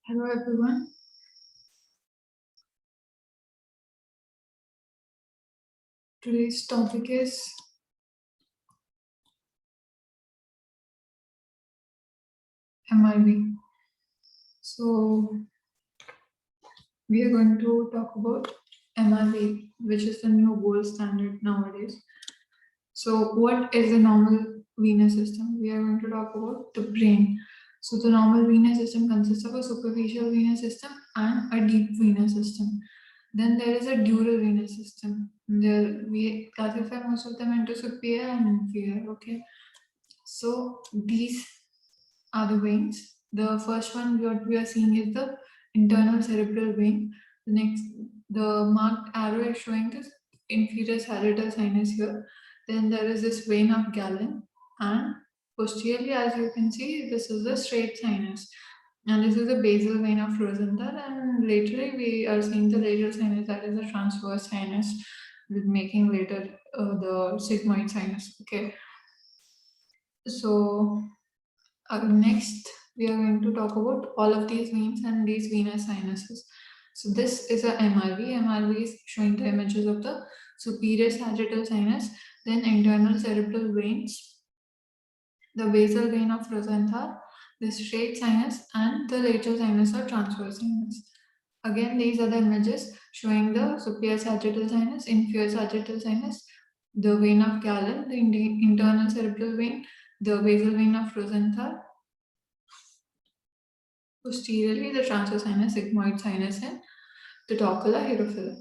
Hello everyone. Today's topic is MIV. So we are going to talk about MIV, which is the new gold standard nowadays. So what is the normal venous system? We are going to talk about the brain. So the normal venous system consists of a superficial venous system and a deep venous system. Then there is a dural venous system. There we classify most of them into superior and inferior. Okay. So these are the veins. The first one what we are seeing is the internal cerebral vein. The next, the marked arrow is showing this inferior sagittal sinus here. Then there is this vein of Galen, and posteriorly, as you can see, this is the straight sinus. And this is the basal vein of Rosenthal, and later we are seeing the lateral sinus, that is the transverse sinus, with making later the sigmoid sinus. Okay, so next, we are going to talk about all of these veins and these venous sinuses. So this is a MRV. MRV is showing the images of the superior sagittal sinus, then internal cerebral veins, the basal vein of Rosenthal, the straight sinus, and the lateral sinus or transverse sinus. Again, these are the images showing the superior sagittal sinus, inferior sagittal sinus, the vein of Galen, the internal cerebral vein, the basal vein of Rosenthal, posteriorly the transverse sinus, sigmoid sinus, and the Toccola hierophylla.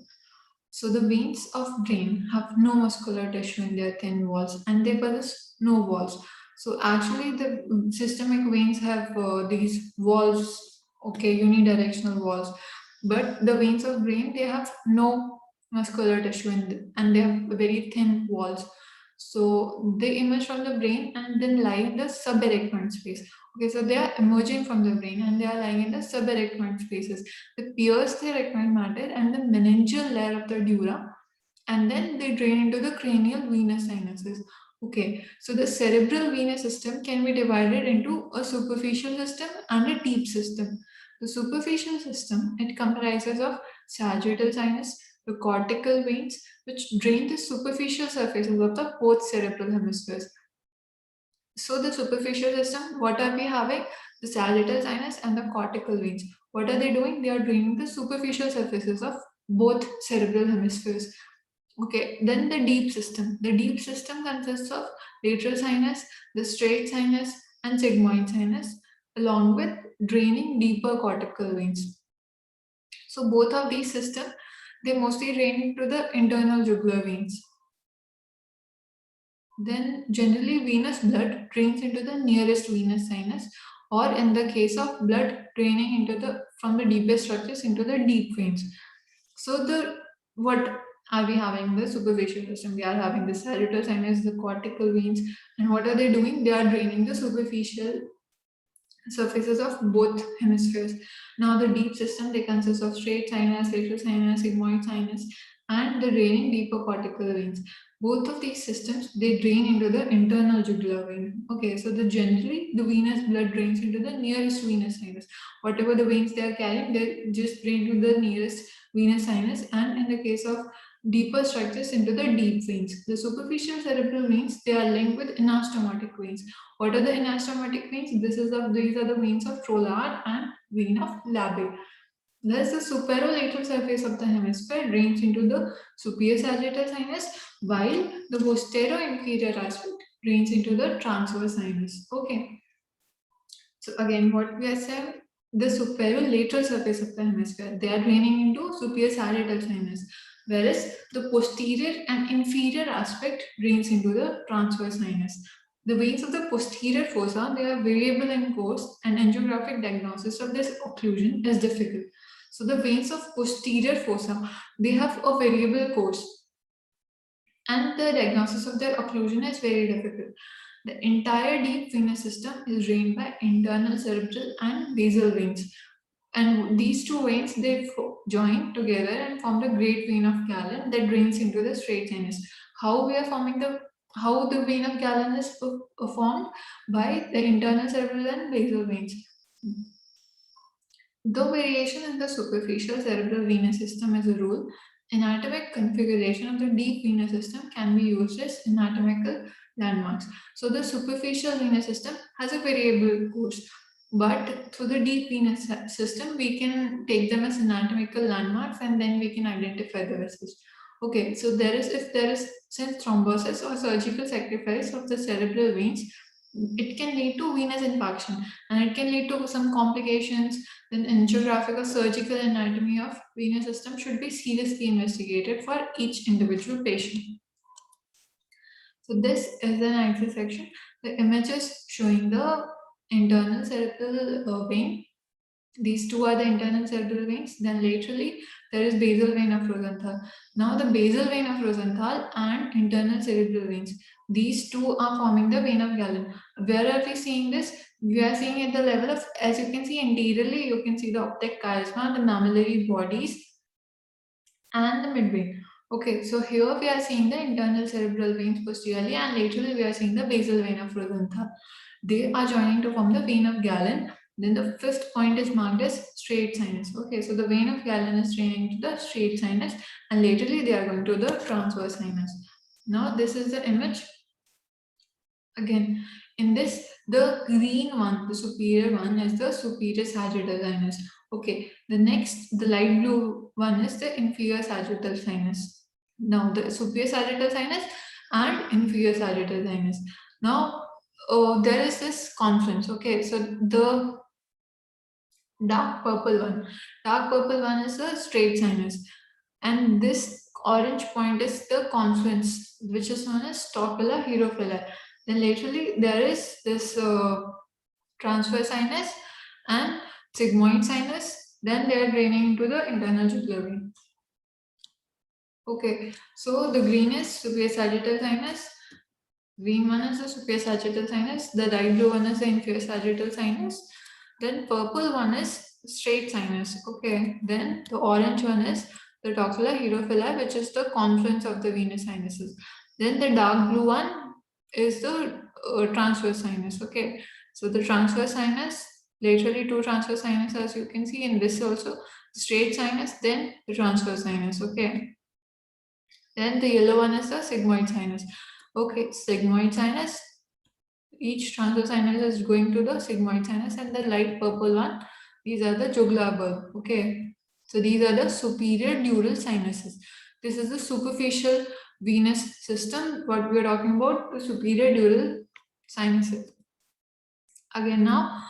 So the veins of brain have no muscular tissue in their thin walls and they possess no walls. So actually the systemic veins have these walls, okay, unidirectional walls. But the veins of brain, they have no muscular tissue and they have very thin walls. So they emerge from the brain and then lie in the subarachnoid space. Okay, so they are emerging from the brain and they are lying in the subarachnoid spaces. They pierce the arachnoid matter and the meningeal layer of the dura, and then they drain into the cranial venous sinuses. Okay, so the cerebral venous system can be divided into a superficial system and a deep system. The superficial system, it comprises of sagittal sinus, the cortical veins, which drain the superficial surfaces of the both cerebral hemispheres. So the superficial system, what are we having? The sagittal sinus and the cortical veins. What are they doing? They are draining the superficial surfaces of both cerebral hemispheres. Okay, then the deep system. The deep system consists of lateral sinus, the straight sinus, and sigmoid sinus, along with draining deeper cortical veins. So both of these systems, they mostly drain into the internal jugular veins. Then generally venous blood drains into the nearest venous sinus, or in the case of blood draining into the from the deepest structures into the deep veins. So the what are we having? The superficial system. We are having the sagittal sinus, the cortical veins, and what are they doing? They are draining the superficial surfaces of both hemispheres. Now the deep system, they consist of straight sinus, lateral sinus, sigmoid sinus, and the draining deeper cortical veins. Both of these systems, they drain into the internal jugular vein. Okay, so the generally the venous blood drains into the nearest venous sinus. Whatever the veins they are carrying, they just drain to the nearest venous sinus. And in the case of deeper structures, into the deep veins. The superficial cerebral veins, they are linked with anastomotic veins. What are the anastomotic veins? These are the veins of Trollard and vein of Labbé. Thus, the superolateral surface of the hemisphere drains into the superior sagittal sinus, while the posterior-inferior aspect drains into the transverse sinus. Okay. So again, what we are saying, the superolateral surface of the hemisphere, they are draining into superior sagittal sinus, whereas the posterior and inferior aspect drains into the transverse sinus. The veins of the posterior fossa, they are variable in course, and angiographic diagnosis of this occlusion is difficult. So the veins of posterior fossa, they have a variable course, and the diagnosis of their occlusion is very difficult. The entire deep venous system is drained by internal cerebral and basal veins. And these two veins, they join together and form the great vein of Galen that drains into the straight sinus. How the vein of Galen is formed? By the internal cerebral and basal veins. Though variation in the superficial cerebral venous system is a rule, anatomic configuration of the deep venous system can be used as anatomical landmarks. So the superficial venous system has a variable course, but through the deep venous system, we can take them as anatomical landmarks and then we can identify the vessels. Okay, so if there is since thrombosis or surgical sacrifice of the cerebral veins, it can lead to venous infarction and it can lead to some complications. Then angiographic or surgical anatomy of venous system should be seriously investigated for each individual patient. So this is an axis section. The image is showing the internal cerebral vein. These two are the internal cerebral veins. Then laterally, there is basal vein of Rosenthal. Now the basal vein of Rosenthal and internal cerebral veins. These two are forming the vein of Galen. Where are we seeing this? We are seeing at the level of, as you can see anteriorly, you can see the optic chiasma, the mammillary bodies, and the midvein. Okay, so here we are seeing the internal cerebral veins posteriorly, and laterally we are seeing the basal vein of Rosenthal. They are joining to form the vein of Galen. Then the fifth point is marked as straight sinus. Okay, so the vein of Galen is draining to the straight sinus, and laterally they are going to the transverse sinus. Now this is the image. Again, in this, the green one, the superior one, is the superior sagittal sinus. Okay, the next, the light blue one is the inferior sagittal sinus. Now, the superior sagittal sinus and inferior sagittal sinus. Now, there is this confluence. Okay, so the dark purple one is the straight sinus, and this orange point is the confluence, which is known as stapula hierophila. Then laterally there is this transverse sinus and sigmoid sinus. Then they are draining into the internal jugular vein. Okay, so the green is superior sagittal sinus. Green one is the superior sagittal sinus. The light blue one is the inferior sagittal sinus. Then purple one is straight sinus. Okay, then the orange one is the tocula hierophila, which is the confluence of the venous sinuses. Then the dark blue one is the transverse sinus. Okay, so the transverse sinus, laterally two transverse sinus, as you can see in this also, straight sinus, then the transverse sinus. Okay, then the yellow one is the sigmoid sinus. Okay, sigmoid sinus, each transverse sinus is going to the sigmoid sinus, and the light purple one, these are the jugular bulb. Okay, so these are the superior dural sinuses. This is the superficial venous system. What we are talking about, the superior dural sinuses. Again, now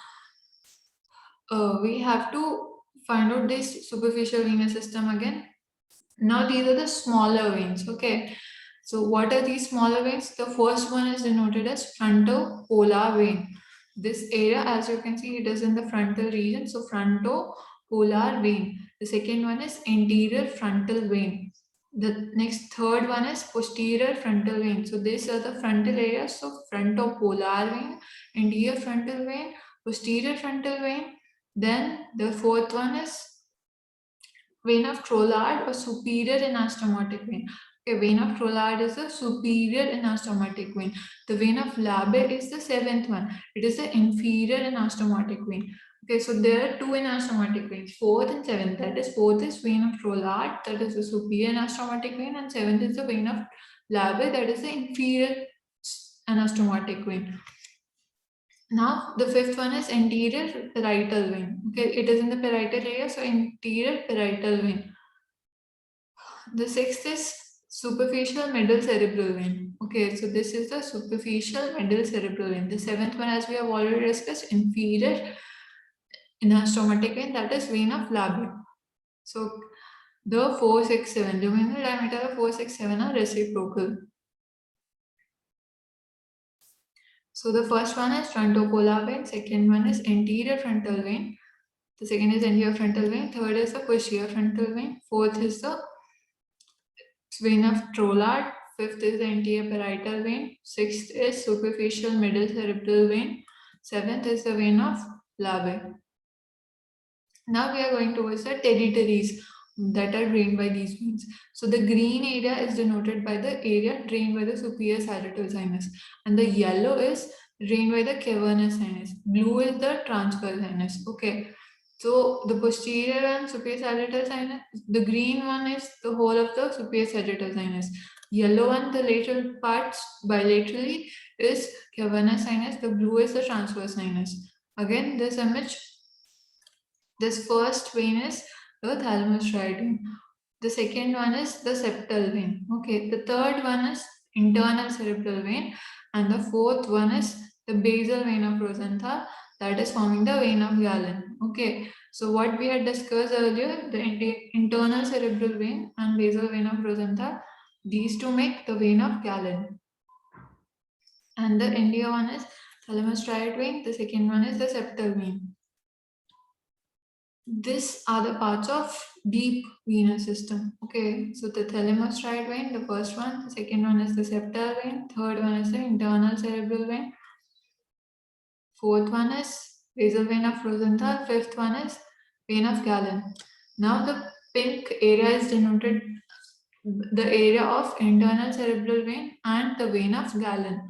we have to find out this superficial venous system again. Now these are the smaller veins. Okay, so what are these smaller veins? The first one is denoted as frontopolar vein. This area, as you can see, it is in the frontal region. So frontopolar vein. The second one is anterior frontal vein. The next third one is posterior frontal vein. So these are the frontal areas. So frontopolar vein, anterior frontal vein, posterior frontal vein. Then the fourth one is vein of Trollard or superior anastomotic vein. Okay, vein of Trollard is the superior anastomotic vein. The vein of Labe is the seventh one. It is the inferior anastomotic vein. Okay, so there are two anastomotic veins, fourth and seventh. That is, fourth is vein of Trollard, that is the superior anastomotic vein, and seventh is the vein of Labe, that is the inferior anastomotic vein. Now, the fifth one is anterior parietal vein. Okay, it is in the parietal area, so anterior parietal vein. The sixth is superficial middle cerebral vein. Okay, so this is the superficial middle cerebral vein. The seventh one, as we have already discussed, inferior anastomotic vein, that is vein of Labe. So the 4, 6, 7, luminal diameter of 4, 6, 7 are reciprocal. So the first one is frontopolar vein, second one is anterior frontal vein, the second is anterior frontal vein, third is the posterior frontal vein, fourth is the vein of Trollard, fifth is the anterior parietal vein, sixth is superficial middle cerebral vein, seventh is the vein of Labe. Now we are going towards the territories that are drained by these veins. So the green area is denoted by the area drained by the superior sagittal sinus, and the yellow is drained by the cavernous sinus. Blue is the transverse sinus. Okay. So the posterior and superior sagittal sinus, the green one is the whole of the superior sagittal sinus. Yellow one, the lateral parts bilaterally is cavernous sinus. The blue is the transverse sinus. Again, this image, this first vein is the thalamus striatum. The second one is the septal vein. Okay, the third one is internal cerebral vein, and the fourth one is the basal vein of Rosenthal, that is forming the vein of Galen. Okay, so what we had discussed earlier, the internal cerebral vein and basal vein of Rosenthal, these two make the vein of Galen. And the India one is thalamus striate vein, the second one is the septal vein. These are the parts of deep venous system. Okay, so the thalamus striate vein, the first one, the second one is the septal vein, third one is the internal cerebral vein, fourth one is basal vein of Rosenthal, fifth one is vein of Galen. Now the pink area is denoted the area of internal cerebral vein and the vein of Galen.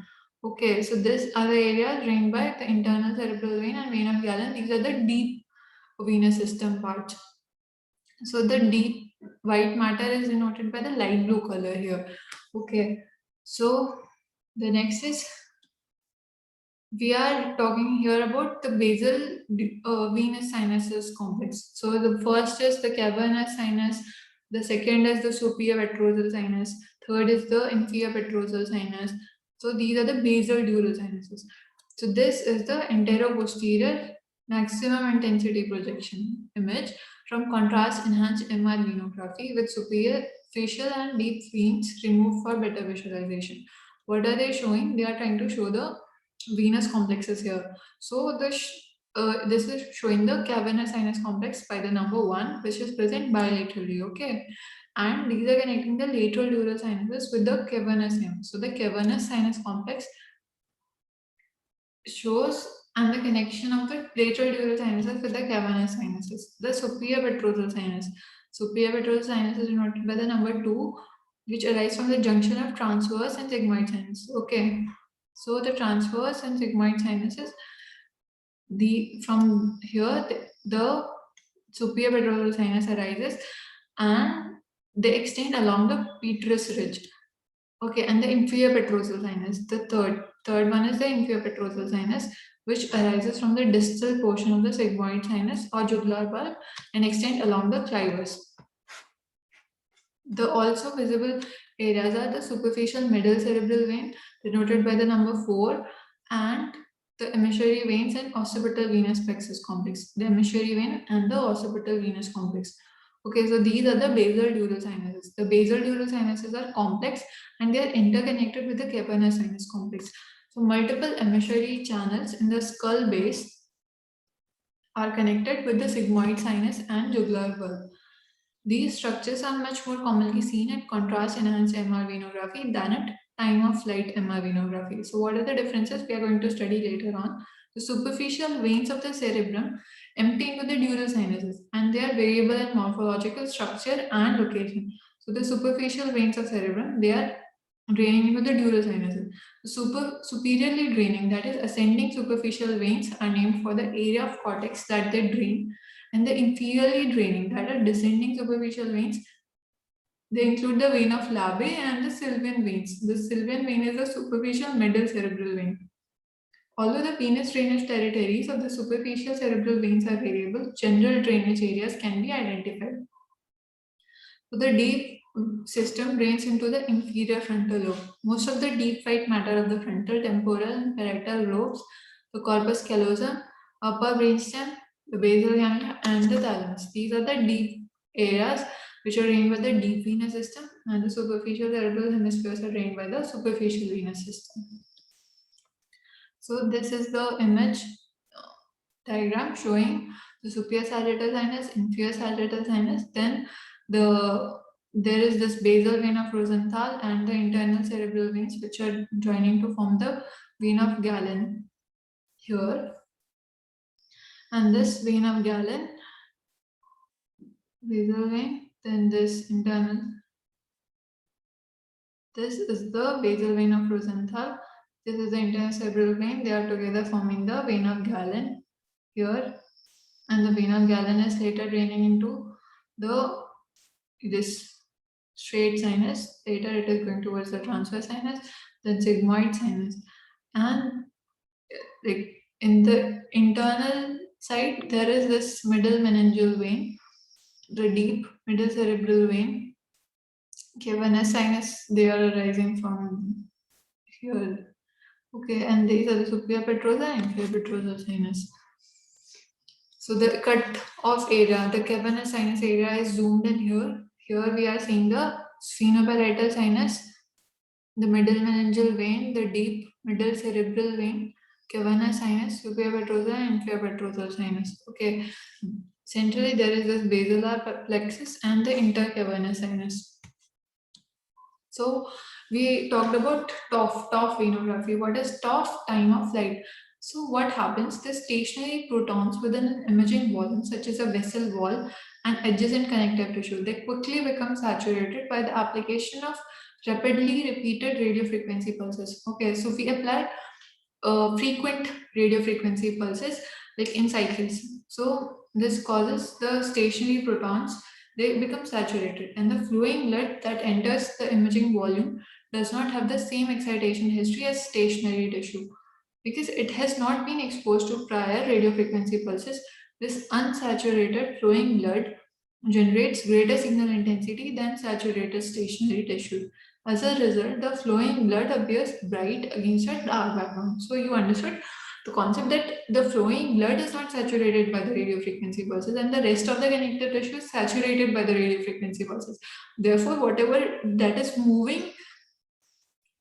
Okay, so these are the areas drained by the internal cerebral vein and vein of Galen. These are the deep venous system parts. So the deep white matter is denoted by the light blue color here. Okay, so the next is, we are talking here about the basal venous sinuses complex. So the first is the cavernous sinus, the second is the superior petrosal sinus, third is the inferior petrosal sinus. So these are the basal dural sinuses. So this is the anteroposterior maximum intensity projection image from contrast enhanced MR venography with superior facial and deep veins removed for better visualization. What are they showing? They are trying to show the venous complexes here. So this is showing the cavernous sinus complex by the number 1, which is present bilaterally. Okay, and these are connecting the lateral dural sinuses with the cavernous sinus. So the cavernous sinus complex shows and the connection of the lateral dural sinuses with the cavernous sinuses. The superior petrosal sinus. Superior petrosal sinus is denoted by the number 2, which arises from the junction of transverse and sigmoid sinus. Okay, so the transverse and sigmoid sinuses, from here the superior petrosal sinus arises and they extend along the petrous ridge. Okay, and the inferior petrosal sinus, the third one is the inferior petrosal sinus, which arises from the distal portion of the sigmoid sinus or jugular bulb and extend along the clivus. The also visible areas are the superficial middle cerebral vein, denoted by the number 4, and the emissary veins and occipital venous plexus complex. The emissary vein and the occipital venous complex. Okay, so these are the basal dural sinuses. The basal dural sinuses are complex and they are interconnected with the cavernous sinus complex. So multiple emissary channels in the skull base are connected with the sigmoid sinus and jugular bulb. These structures are much more commonly seen at contrast enhanced MR venography than at time of flight MR venography. So what are the differences we are going to study later on? The superficial veins of the cerebrum empty into the dural sinuses and they are variable in morphological structure and location. So the superficial veins of cerebrum, they are draining into the dural sinuses. The superiorly draining, that is ascending superficial veins, are named for the area of cortex that they drain, and the inferiorly draining, that are descending superficial veins, they include the vein of Labe and the Sylvian veins. The Sylvian vein is the superficial middle cerebral vein. Although the venous drainage territories of the superficial cerebral veins are variable, general drainage areas can be identified. So the deep system drains into the inferior frontal lobe. Most of the deep white matter of the frontal, temporal, and parietal lobes, the corpus callosum, upper brainstem, the basal ganglia, and the thalamus. These are the deep areas which are drained by the deep venous system, and the superficial cerebral hemispheres are drained by the superficial venous system. So this is the image diagram showing the superior sagittal sinus, inferior sagittal sinus, then there is this basal vein of Rosenthal and the internal cerebral veins which are joining to form the vein of Galen here. And this vein of Galen, basal vein, then this internal, this is the basal vein of Rosenthal, this is the internal cerebral vein, they are together forming the vein of Galen here. and the vena gallon is later draining into the this straight sinus. Later it is going towards the transverse sinus, then sigmoid sinus, and like in the internal side there is this middle meningeal vein, the deep middle cerebral vein. Okay, venous sinus, they are arising from here. Okay, and these are the superior petrosa and inferior petrosa sinus. So the cut off area, the cavernous sinus area is zoomed in here. Here we are seeing the sphenoparietal sinus, the middle meningeal vein, the deep middle cerebral vein, cavernous sinus, superior petrosa and inferior petrosal sinus. Okay, centrally there is this basilar plexus and the intercavernous sinus. So we talked about TOF venography. What is TOF? Time of flight. So what happens? The stationary protons within an imaging volume, such as a vessel wall and adjacent connective tissue, they quickly become saturated by the application of rapidly repeated radio frequency pulses. Okay, so we apply frequent radio frequency pulses like in cycles. So this causes the stationary protons, they become saturated, and the flowing blood that enters the imaging volume does not have the same excitation history as stationary tissue because it has not been exposed to prior radio frequency pulses. This unsaturated flowing blood generates greater signal intensity than saturated stationary tissue. As a result, the flowing blood appears bright against a dark background. So you understood the concept that the flowing blood is not saturated by the radio frequency pulses and the rest of the connective tissue is saturated by the radio frequency pulses. Therefore, whatever that is moving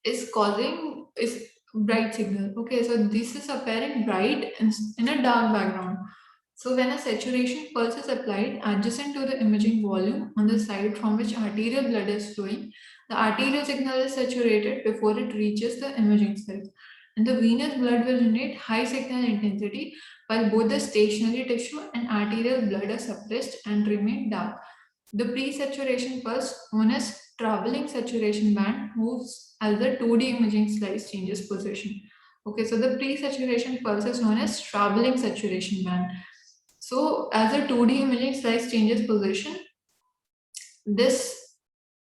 is causing is bright signal. Okay, so this is appearing bright in a dark background. So when a saturation pulse is applied adjacent to the imaging volume on the side from which arterial blood is flowing, the arterial signal is saturated before it reaches the imaging cells. And the venous blood will generate high signal intensity while both the stationary tissue and arterial blood are suppressed and remain dark. The pre-saturation pulse, known as traveling saturation band, moves as the 2D imaging slice changes position. Okay, so the pre-saturation pulse is known as traveling saturation band. So as the 2D imaging slice changes position, this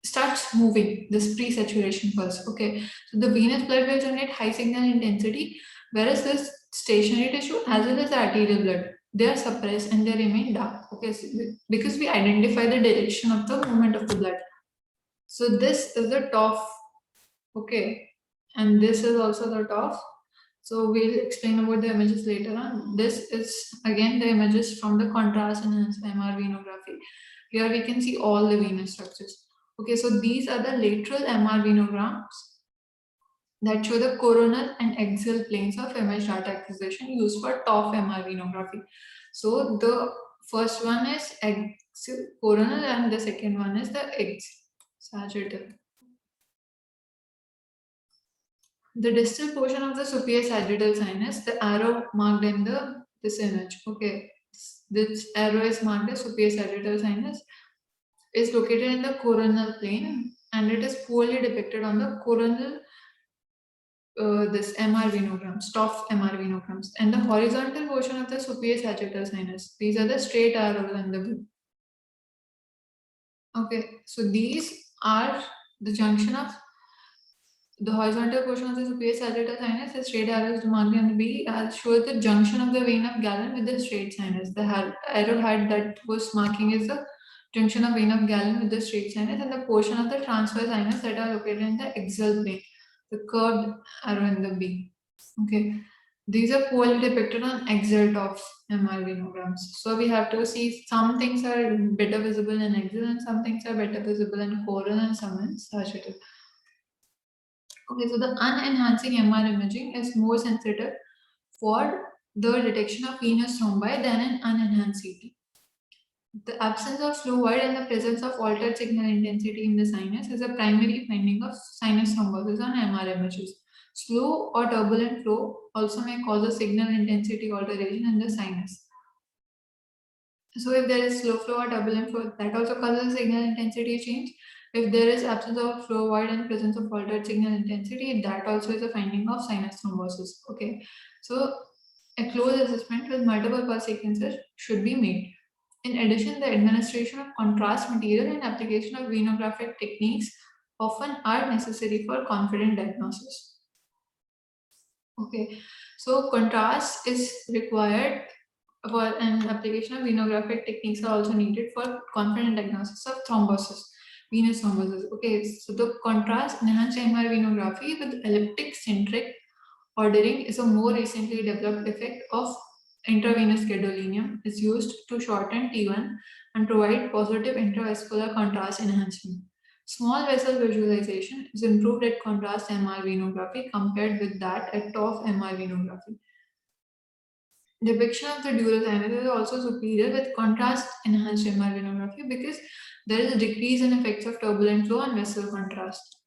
starts moving, this pre-saturation pulse. Okay, so the venous blood will generate high signal intensity, whereas this stationary tissue as well as the arterial blood, they are suppressed and they remain dark. Okay, so because we identify the direction of the movement of the blood. So this is the TOF. Okay, and this is also the TOF. So we'll explain about the images later on. This is again the images from the contrast enhanced MR venography. Here we can see all the venous structures. Okay, so these are the lateral MR venograms that show the coronal and axial planes of image data acquisition used for TOF MR venography. So the first one is axial coronal and the second one is the sagittal. The distal portion of the superior sagittal sinus, the arrow marked in this image. Okay, this arrow is marked as superior sagittal sinus, is located in the coronal plane, and it is poorly depicted on the coronal this MR venograms, TOF MR venograms, and the horizontal portion of the superior sagittal sinus. These are the straight arrows in the blue. Okay, so these are the junction of the horizontal portion of the superior sagittal sinus, the straight arrows marked on the B, shows the junction of the vein of Galen with the straight sinus. The arrowhead that was marking is the junction of vein of Galen with the straight sinus, and the portion of the transverse sinus that are located in the axial plane, the curved arrow in the B. Okay, these are poorly depicted on axial TOF MR venograms. So we have to see some things are better visible in axial and some things are better visible in coronal and some in sagittal. Okay, so the unenhancing MR imaging is more sensitive for the detection of venous thrombi than an unenhanced CT. The absence of flow void and the presence of altered signal intensity in the sinus is a primary finding of sinus thrombosis on MR images. Slow or turbulent flow also may cause a signal intensity alteration in the sinus. So if there is slow flow or turbulent flow, that also causes a signal intensity change. If there is absence of flow void and presence of altered signal intensity, that also is a finding of sinus thrombosis. Okay, so A close assessment with multiple pulse sequences should be made. In addition, the administration of contrast material and application of venographic techniques often are necessary for confident diagnosis. Okay, so contrast is required for an application of venographic techniques are also needed for confident diagnosis of thrombosis, venous thrombosis. Okay, so the contrast enhanced MR venography with elliptic centric ordering is a more recently developed effect of intravenous gadolinium is used to shorten T1 and provide positive intravascular contrast enhancement. Small vessel visualization is improved at contrast MR venography compared with that at TOF MR venography. Depiction of the dural sinus is also superior with contrast enhanced MR venography because there is a decrease in effects of turbulent flow and vessel contrast.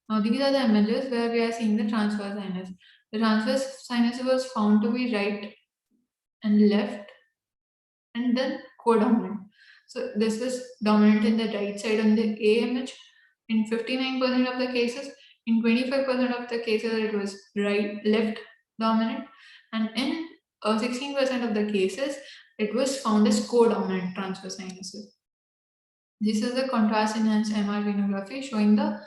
Now these are the images where we are seeing the transverse sinus. The transverse sinus was found to be right and left and then codominant. So this was dominant in the right side on the A image in 59% of the cases. In 25% of the cases it was left dominant, and in 16% of the cases it was found as codominant transverse sinuses. This is the contrast enhanced MR venography showing the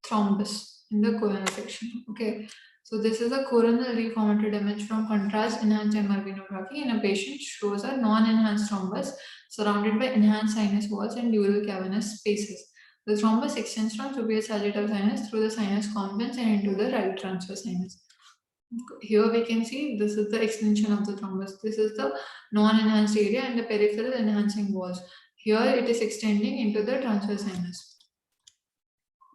thrombus in the coronal section. Okay, so this is a coronal reformatted image from contrast enhanced MR venography in a patient shows a non-enhanced thrombus surrounded by enhanced sinus walls and dural cavernous spaces. The thrombus extends from superior sagittal sinus through the sinus confluence and into the right transverse sinus. Here we can see this is the extension of the thrombus. This is the non-enhanced area and the peripheral enhancing walls. Here it is extending into the transverse sinus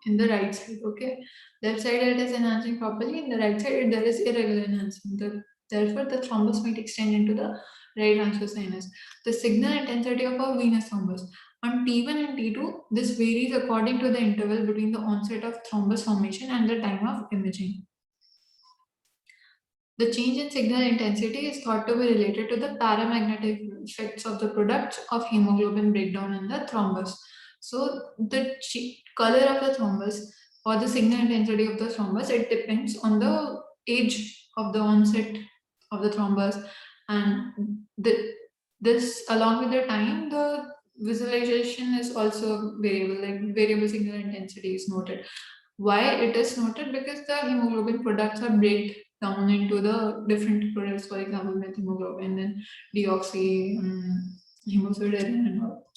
in the right side. Okay, left side it is enhancing properly. In the right side there is irregular enhancement. Therefore, the thrombus might extend into the right transverse sinus. The signal intensity of a venous thrombus on T1 and T2, this varies according to the interval between the onset of thrombus formation and the time of imaging. The change in signal intensity is thought to be related to the paramagnetic effects of the products of hemoglobin breakdown in the thrombus. So the color of the thrombus or the signal intensity of the thrombus, it depends on the age of the onset of the thrombus, and this along with the time, the visualization is also variable, like variable signal intensity is noted. Why it is noted? Because the hemoglobin products are break down into the different products, for example, methemoglobin and deoxy, hemosiderin and all.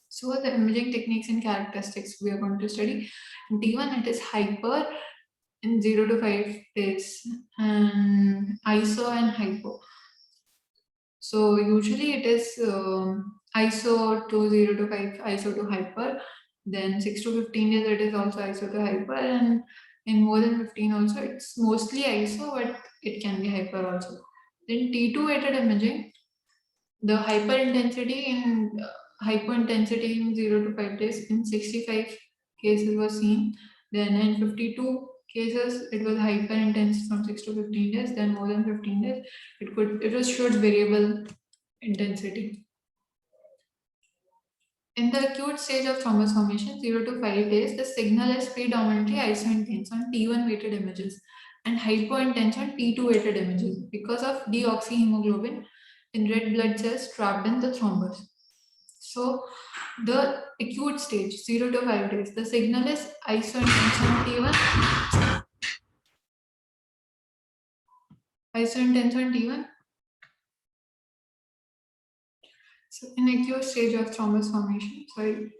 So the imaging techniques and characteristics we are going to study. In T1, it is hyper in 0 to 5 days and iso and hypo. So usually it is iso to 0 to 5, iso to hyper. Then 6 to 15 days it is also iso to hyper, and in more than 15 also it's mostly iso, but it can be hyper also. Then T2 weighted imaging, the hyper intensity in hypo intensity in 0 to 5 days in 65 cases was seen. Then in 52 cases it was hyper intense from 6 to 15 days. Then more than 15 days it was showed variable intensity. In the acute stage of thrombus formation, 0 to 5 days, the signal is predominantly isointense on T1 weighted images and hypointense on T2 weighted images because of deoxyhemoglobin in red blood cells trapped in the thrombus. So, the acute stage, 0 to 5 days, the signal is isointense on T1, isointense on T1. So in acute stage of thrombus formation,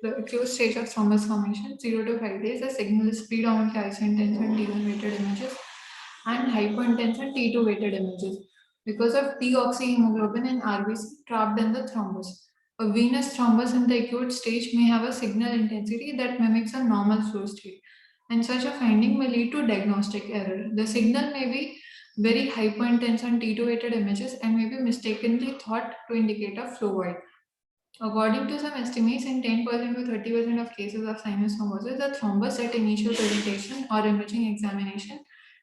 the acute stage of thrombus formation, 0 to 5 days, the signal is predominantly isointense on T1 weighted images and hypointense on T2 weighted images because of deoxyhemoglobin and RBC trapped in the thrombus. A venous thrombus in the acute stage may have a signal intensity that mimics a normal flow state, and such a finding may lead to diagnostic error. The signal may be very hypointense on T2 weighted images and may be mistakenly thought to indicate a flow void. According to some estimates, in 10% to 30% of cases of sinus thrombosis, the thrombus at initial presentation or imaging examination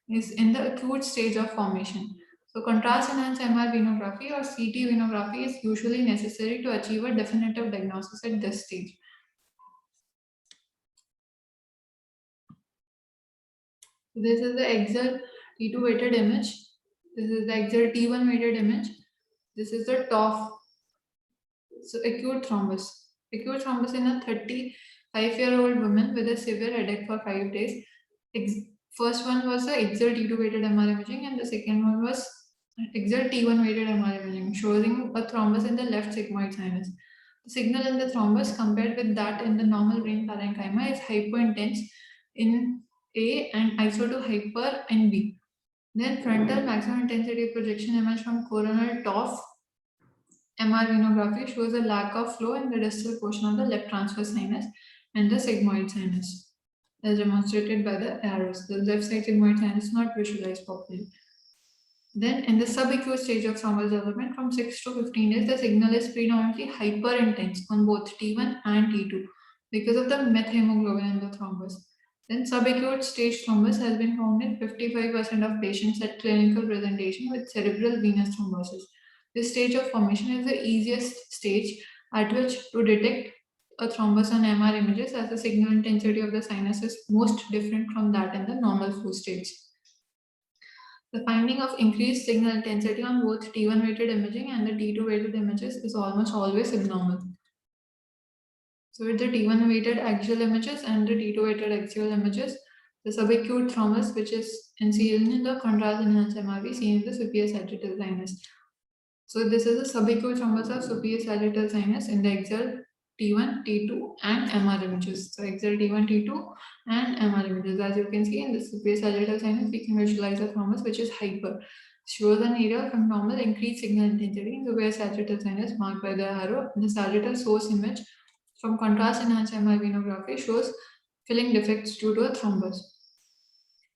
is in the acute stage of formation. So, contrast enhanced MR venography or CT venography is usually necessary to achieve a definitive diagnosis at this stage. This is the Excel T2 weighted image This is the axial T1 weighted image. This is the TOF. So acute thrombus. Acute thrombus in a 35-year-old woman with a severe headache for 5 days. First one was the axial T2 weighted MR imaging, and the second one was axial T1 weighted MR imaging, showing a thrombus in the left sigmoid sinus. The signal in the thrombus compared with that in the normal brain parenchyma is hypointense in A and iso to hyper in B. Then frontal maximum intensity projection image from coronal TOF MR venography shows a lack of flow in the distal portion of the left transverse sinus and the sigmoid sinus, as demonstrated by the arrows. The left side sigmoid sinus is not visualized properly. Then, in the subacute stage of thrombus development, from 6 to 15 days, the signal is predominantly hyperintense on both T1 and T2 because of the methemoglobin in the thrombus. Then, subacute stage thrombus has been found in 55% of patients at clinical presentation with cerebral venous thrombosis. This stage of formation is the easiest stage at which to detect a thrombus on MR images, as the signal intensity of the sinus is most different from that in the normal flow stage. The finding of increased signal intensity on both T1 weighted imaging and the T2 weighted images is almost always abnormal. So with the T1 weighted axial images and the T2 weighted axial images, the subacute thrombus, which is seen in the contrast enhanced MRV, seen in the superior sagittal sinus. So this is a subacute thrombus of superior sagittal sinus in the axial T1, T2 and MR images. So axial T1, T2 and MR images. As you can see in the superior sagittal sinus, we can visualize a thrombus which is hyper. Shows an area from normal increased signal intensity in the superior sagittal sinus marked by the arrow. The sagittal source image from contrast enhanced MR venography shows filling defects due to a thrombus.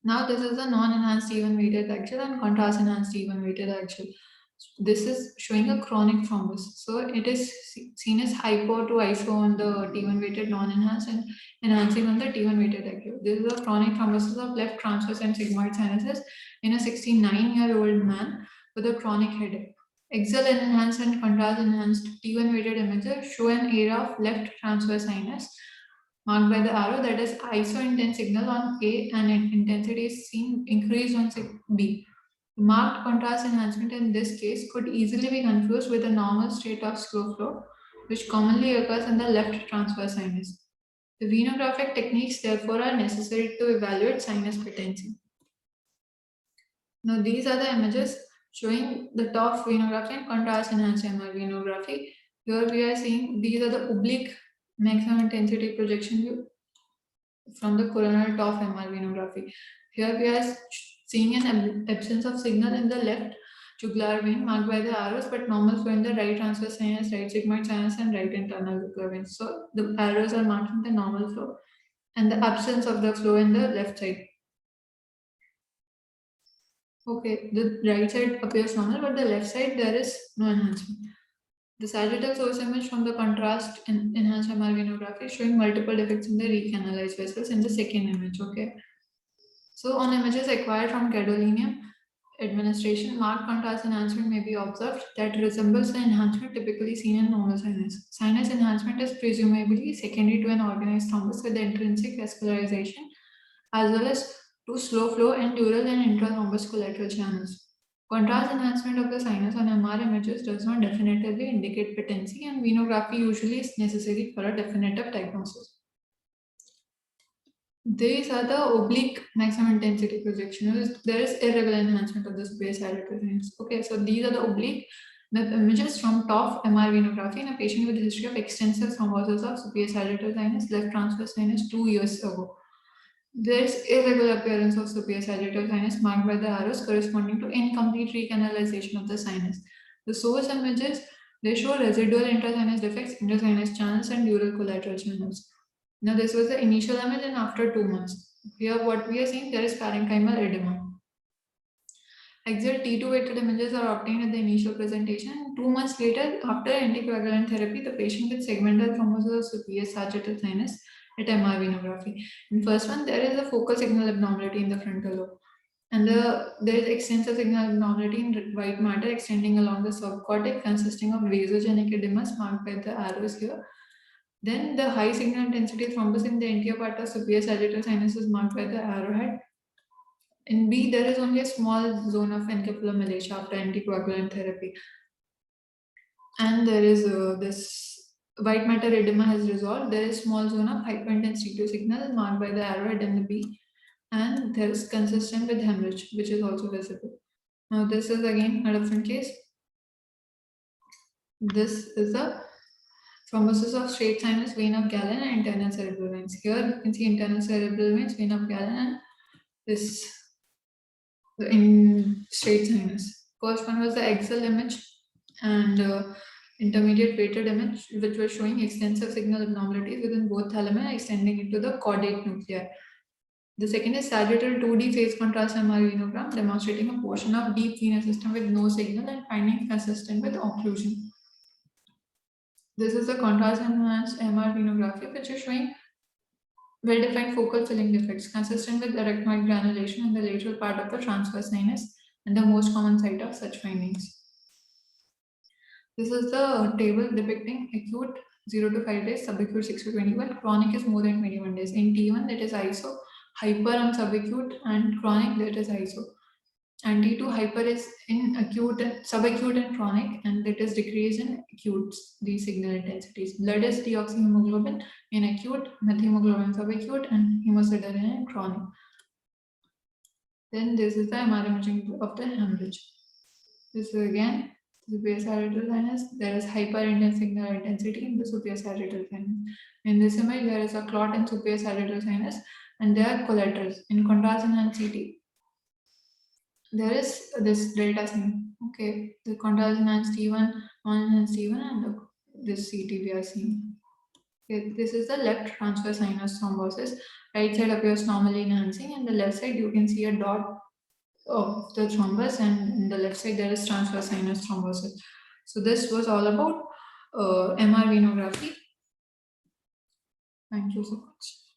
Now this is a non-enhanced T1 weighted axial and contrast enhanced T1 weighted axial. This is showing a chronic thrombus. So it is seen as hypo to iso on the T1 weighted non-enhanced and enhancing on the T1 weighted axial. This is a chronic thrombosis of left transverse and sigmoid sinuses in a 69-year-old man with a chronic headache. Axial enhanced and contrast enhanced T1 weighted images show an area of left transverse sinus marked by the arrow, that is iso-intense signal on A and intensity is seen increased on B. Marked contrast enhancement in this case could easily be confused with a normal state of slow flow, which commonly occurs in the left transverse sinus. The venographic techniques therefore are necessary to evaluate sinus patency. Now these are the images showing the TOF venography and contrast enhanced MR venography. Here we are seeing these are the oblique maximum intensity projection view from the coronal TOF MR venography. Here we are seeing an absence of signal in the left jugular vein marked by the arrows, but normal flow in the right transverse sinus, right sigmoid sinus, and right internal jugular vein. So the arrows are marking the normal flow and the absence of the flow in the left side. Okay, the right side appears normal, but the left side there is no enhancement. The sagittal source image from the contrast enhanced MR venography showing multiple defects in the recanalized vessels in the second image. Okay. So on images acquired from gadolinium administration, marked contrast enhancement may be observed that resembles the enhancement typically seen in normal sinus. Sinus enhancement is presumably secondary to an organized thrombus with intrinsic vascularization as well as to slow flow and dural and intrathrombus collateral channels. Contrast enhancement of the sinus on MR images does not definitively indicate patency, and venography usually is necessary for a definitive diagnosis. These are the oblique maximum intensity projection. There is irregular enhancement of the superior sagittal sinus. Okay, so these are the oblique images from TOF MR venography in a patient with a history of extensive thrombosis of superior sagittal sinus, left transverse sinus 2 years ago. There is irregular appearance of superior sagittal sinus marked by the arrows corresponding to incomplete recanalization of the sinus. The source images, they show residual intrasinus defects, intersinus channels, and dural collateral channels. Now this was the initial image, and after 2 months. Here what we are seeing, there is parenchymal edema. Axial T2 weighted images are obtained at the initial presentation. 2 months later, after anticoagulant therapy, the patient with segmental thrombosis of superior sagittal sinus at MR venography. In first one, there is a focal signal abnormality in the frontal lobe. And there is extensive signal abnormality in white matter extending along the subcortex, consisting of vasogenic edemas marked by the arrows here. Then the high signal intensity thrombus in the anterior part of superior sagittal sinus is marked by the arrowhead. In B, there is only a small zone of encephalomalacia after anticoagulant therapy. And there is this white matter edema has resolved. There is small zone of hyperintense T2 signal marked by the arrowhead in the B. And there is consistent with hemorrhage, which is also visible. Now, this is again a different case. This is a thrombosis of straight sinus, vein of Galen, and internal cerebral veins. Here you can see internal cerebral veins, vein of Galen, and this in straight sinus. First one was the axial image and intermediate weighted image, which was showing extensive signal abnormalities within both thalami extending into the caudate nuclei. The second is sagittal 2D phase contrast MR venogram demonstrating a portion of deep venous system with no signal and findings consistent with occlusion. This is the contrast enhanced MR venography, which is showing well-defined focal filling defects consistent with arachnoid granulation in the lateral part of the transverse sinus and the most common site of such findings. This is the table depicting acute 0 to 5 days, subacute 6 to 21, chronic is more than 21 days. In T1, that is ISO, hyper on subacute, and chronic, that is ISO. And T2 hyper is in acute and subacute and chronic, and that is decrease in acute, these signal intensities. Blood is deoxyhemoglobin in acute, methemoglobin subacute, and hemosiderin in chronic. Then this is the MR imaging of the hemorrhage. This is again superior sagittal sinus. There is hyperintense signal intensity in the superior sagittal sinus. In this image, there is a clot in superior sagittal sinus, and there are collaterals. In contrast, in CT, there is this delta sign. Okay, the contrast enhanced T1, non-enhanced T1, and this CT we are seeing. Okay, this is the left transverse sinus thrombosis. Right side appears normally enhancing, and the left side you can see a dot of the thrombus, and in the left side there is transverse sinus thrombosis. So this was all about MR venography. Thank you so much.